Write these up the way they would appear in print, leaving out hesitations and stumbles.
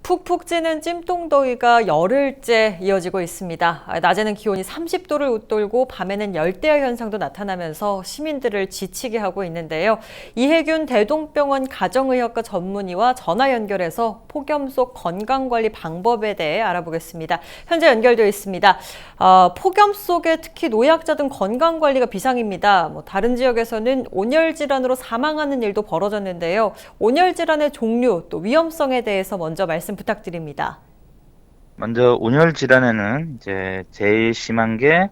푹푹 찌는 찜통더위가 열흘째 이어지고 있습니다. 낮에는 기온이 30도를 웃돌고 밤에는 열대야 현상도 나타나면서 시민들을 지치게 하고 있는데요. 이혜균 대동병원 가정의학과 전문의와 전화 연결해서 폭염 속 건강관리 방법에 대해 알아보겠습니다. 현재 연결되어 있습니다. 폭염 속에 특히 노약자 등 건강관리가 비상입니다. 다른 지역에서는 온열 질환으로 사망하는 일도 벌어졌는데요. 온열 질환의 종류 또 위험성에 대해서 먼저 말씀 부탁드립니다. 먼저 온열 질환에는 이제 제일 심한 게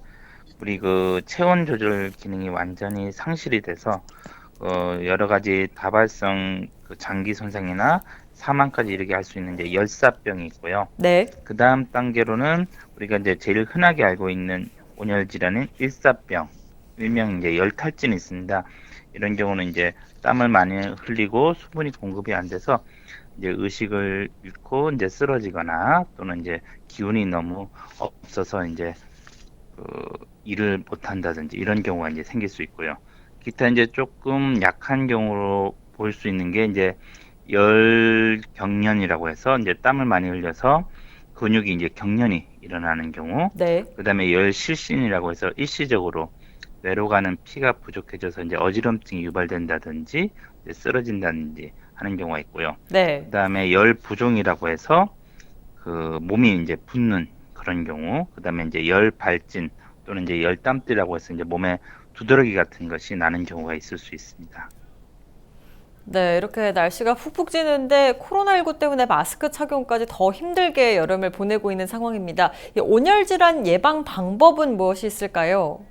우리 그 체온 조절 기능이 완전히 상실이 돼서 여러 가지 다발성 그 장기 손상이나 사망까지 이르게 할 수 있는 이제 열사병이 있고요. 네. 그 다음 단계로는 우리가 이제 제일 흔하게 알고 있는 온열 질환인 일사병, 일명 이제 열탈진이 있습니다. 이런 경우는 이제 땀을 많이 흘리고 수분이 공급이 안 돼서 이제 의식을 잃고 이제 쓰러지거나 또는 이제 기운이 너무 없어서 이제 그 일을 못 한다든지 이런 경우가 이제 생길 수 있고요. 기타 이제 조금 약한 경우로 볼 수 있는 게 이제 열경련이라고 해서 이제 땀을 많이 흘려서 근육이 이제 경련이 일어나는 경우, 네. 그다음에 열실신이라고 해서 일시적으로 뇌로 가는 피가 부족해져서 이제 어지럼증이 유발된다든지 이제 쓰러진다든지 하는 경우가 있고요. 네. 그다음에 열부종이라고 해서 그 몸이 이제 붓는 그런 경우, 그다음에 이제 열발진 또는 이제 열땀띠라고 해서 이제 몸에 두드러기 같은 것이 나는 경우가 있을 수 있습니다. 네, 이렇게 날씨가 푹푹 찌는데 코로나19 때문에 마스크 착용까지 더 힘들게 여름을 보내고 있는 상황입니다. 이 온열 질환 예방 방법은 무엇이 있을까요?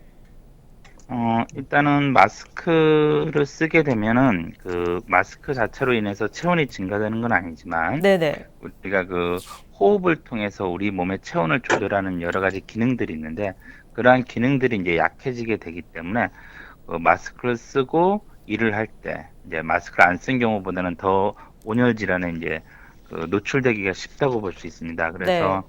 일단은 마스크를 쓰게 되면은 그 마스크 자체로 인해서 체온이 증가되는 건 아니지만 네네. 우리가 그 호흡을 통해서 우리 몸의 체온을 조절하는 여러 가지 기능들이 있는데 그러한 기능들이 이제 약해지게 되기 때문에 그 마스크를 쓰고 일을 할 때 이제 마스크를 안 쓴 경우보다는 더 온열 질환에 이제 그 노출되기가 쉽다고 볼 수 있습니다. 네. 그래서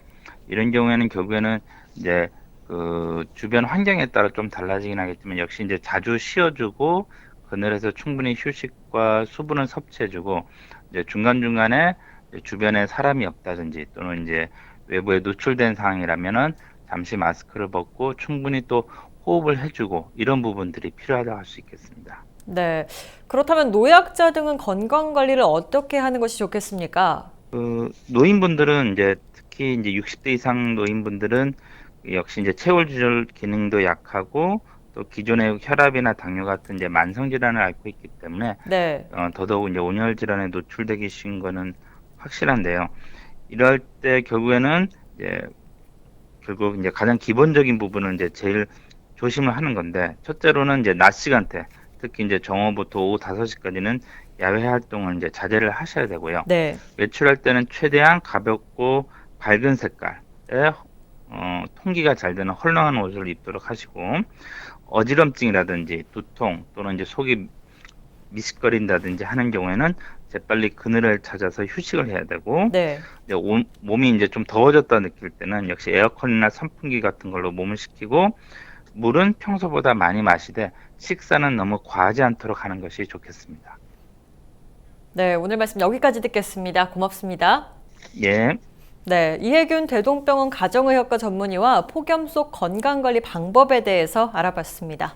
이런 경우에는 결국에는 이제 그 주변 환경에 따라 좀 달라지긴 하겠지만 역시 이제 자주 쉬어주고 그늘에서 충분히 휴식과 수분을 섭취해주고 이제 중간중간에 이제 주변에 사람이 없다든지 또는 이제 외부에 노출된 상황이라면은 잠시 마스크를 벗고 충분히 또 호흡을 해주고 이런 부분들이 필요하다고 할 수 있겠습니다. 네. 그렇다면 노약자 등은 건강 관리를 어떻게 하는 것이 좋겠습니까? 그 노인분들은 이제 특히 이제 60대 이상 노인분들은 역시 이제 체온 조절 기능도 약하고 또 기존의 혈압이나 당뇨 같은 이제 만성 질환을 앓고 있기 때문에 네. 더더욱 이제 온열 질환에 노출되기 쉬운 거는 확실한데요. 이럴 때 결국에는 이제 결국 이제 가장 기본적인 부분은 이제 제일 조심을 하는 건데 첫째로는 이제 낮 시간대 특히 이제 정오부터 오후 5시까지는 야외 활동을 이제 자제를 하셔야 되고요. 네. 외출할 때는 최대한 가볍고 밝은 색깔의 통기가 잘 되는 헐렁한 옷을 입도록 하시고 어지럼증이라든지 두통 또는 이제 속이 미식거린다든지 하는 경우에는 재빨리 그늘을 찾아서 휴식을 해야 되고 네. 이제 몸이 이제 좀 더워졌다 느낄 때는 역시 에어컨이나 선풍기 같은 걸로 몸을 식히고 물은 평소보다 많이 마시되 식사는 너무 과하지 않도록 하는 것이 좋겠습니다. 네, 오늘 말씀 여기까지 듣겠습니다. 고맙습니다. 예. 네, 이혜균 대동병원 가정의학과 전문의와 폭염 속 건강관리 방법에 대해서 알아봤습니다.